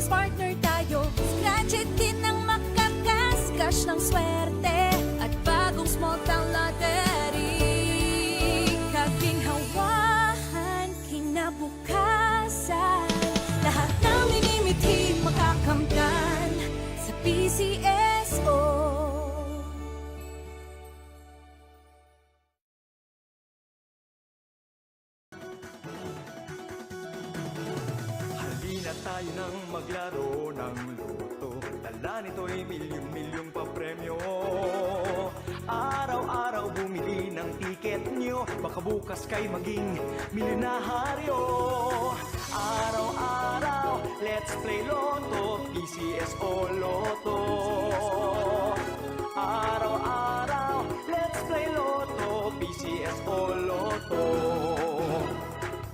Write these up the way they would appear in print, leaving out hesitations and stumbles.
Dance partner tayo, scratch it din ang makakascash ng swerte at bagong small town lottery. Kaginhawahan, kinabukasan, lahat ng minimithi makakamtan sa PCSO. Halina tayo nang maglaro ng loto. Dala nito'y milyong-milyong papremyo. Araw-araw bumili ng tiket nyo, baka bukas kay maging milyonaryo. Araw-araw, let's play Lotto, PCSO Lotto. Araw-araw, let's play Lotto, PCSO Lotto.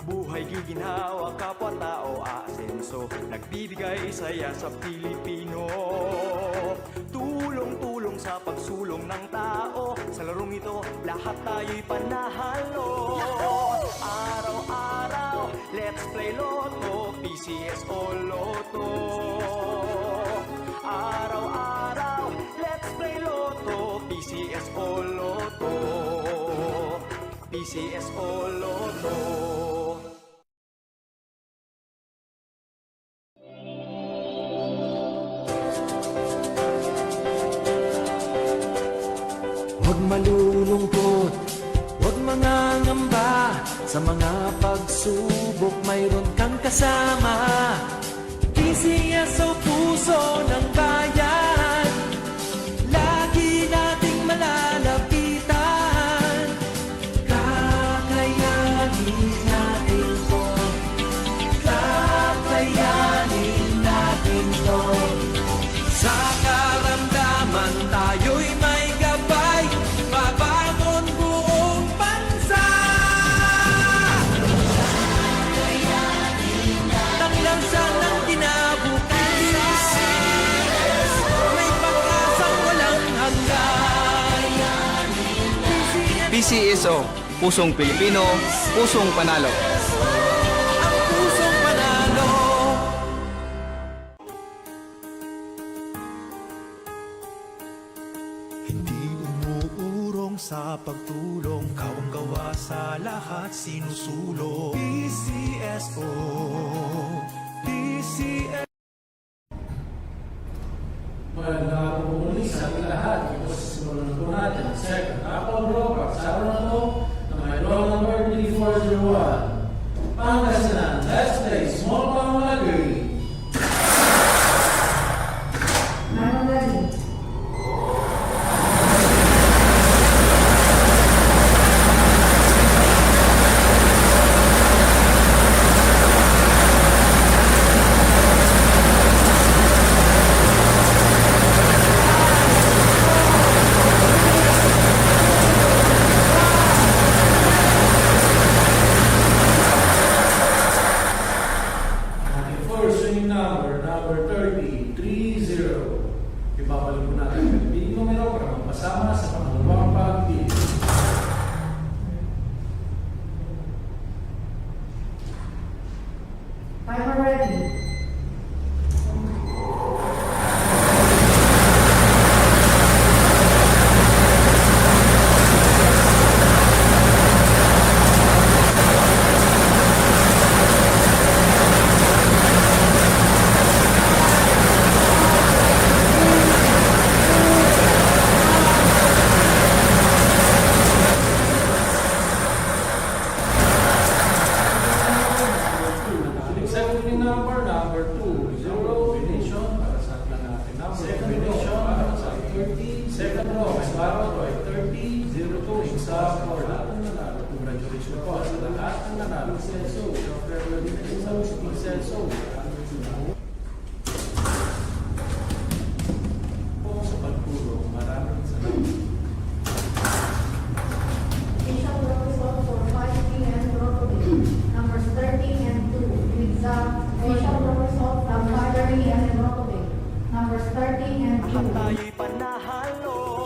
Buhay giginhawa, kapwa-tao aasenso, nagbibigay saya sa Pilipino. Tulong-tulong sa pagsulong ng tao, sa larong ito lahat tayo'y panahalo. Araw-araw, let's play Lotto, PCSO Lotto. Araw-araw, let's play Lotto, PCSO Lotto. PCSO Lotto. Huwag malulungkot, huwag mangangamba. Sa mga pagsubok mayroon kang kasama. PCSO, puso ng bayan, lagi nating malalapitan. Kakayanin natin to, kakayanin natin to. Sa karamdaman tayo'y may gabay, babangon buong bansa. Tanglansan ng kinabukasan, may pag-asang walang hanggan. PCSO, pusong Pilipino, pusong panalo. Ang pusong panalo. Hindi umuurong sa pagtulong, kawang-gawa sa lahat sinusulong. PCSO, PCSO. Magandang hapon po muli sa ating lahat. Ito sa simulan po natin ang second Apple Draw para sa araw na ito na may roll number 3401. Pangasinan, let's play small town lottery. Ating first winning number 3030. Ibabalik po natin ang piling numero para magpasama sa pangalawang pagpili. Timer ready. Second winning number 2 combination para sa ating natin number combination para sa 30. Second row, may baro ay 3002 isa for lahat ng nanalo. Congratulations po sa lahat ng nanalo. PCSO, PCSO. Po sa pagtulong, maraming salamat. Facial roll result for 5 p.m. Rotobi. Numbers 13 and 2. Exact facial roll result from Battery and Rotobi. Numbers 13 and 2. Lahat tayo'y panahalo.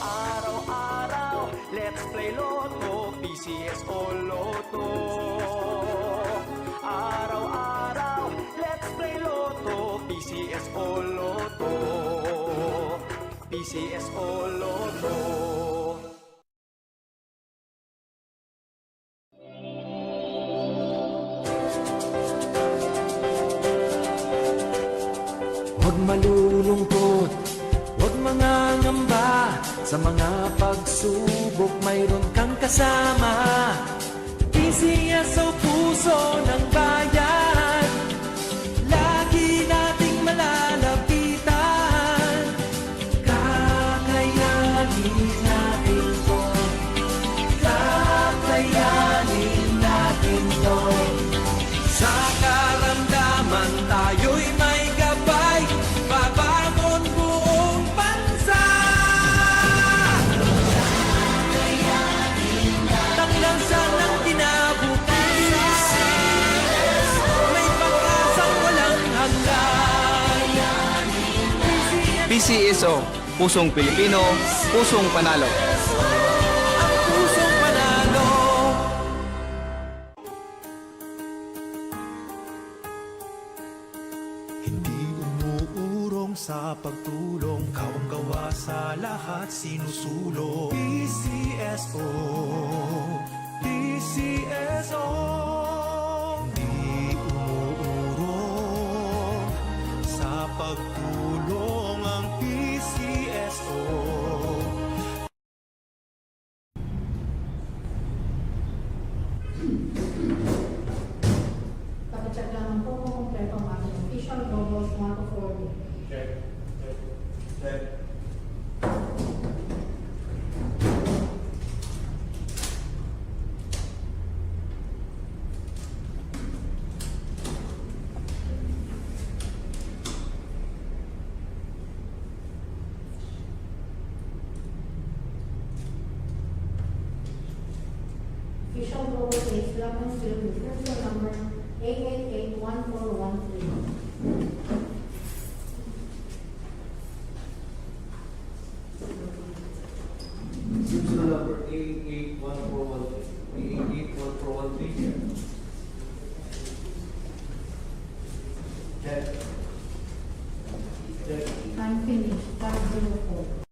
Araw-araw, let's play Lotto, PCSO Lotto. Araw-araw, let's play Lotto, Lotto. PCSO Lotto. Huwag malulungkot, huwag mangangamba. Sa mga pagsubok mayroon kang kasama. PCSO puso ng bayan, lagi nating malalapitan. Kakayanin natin to, kakayanin natin to. Sa karamdaman tayo'y may gabay, babangon buong bansa. Taklansan ng kinabukasan, may pag-asang walang hanggan. PCSO, pusong Pilipino, pusong panalo. Ang pusong panalo. Hindi umuurong sa pagtulong, kawang-gawa sa lahat sinusulong. PCSO, PCSO. Hindi umuurong sa pagtulong ang PCSO. Pakicheck lang po kung kompleto ang ating official logos 1 to 40. Check. Check. Check. Official logo is black and silver with personal number 888-1413. Serial number 881413. Check. Check. Time finished, 504.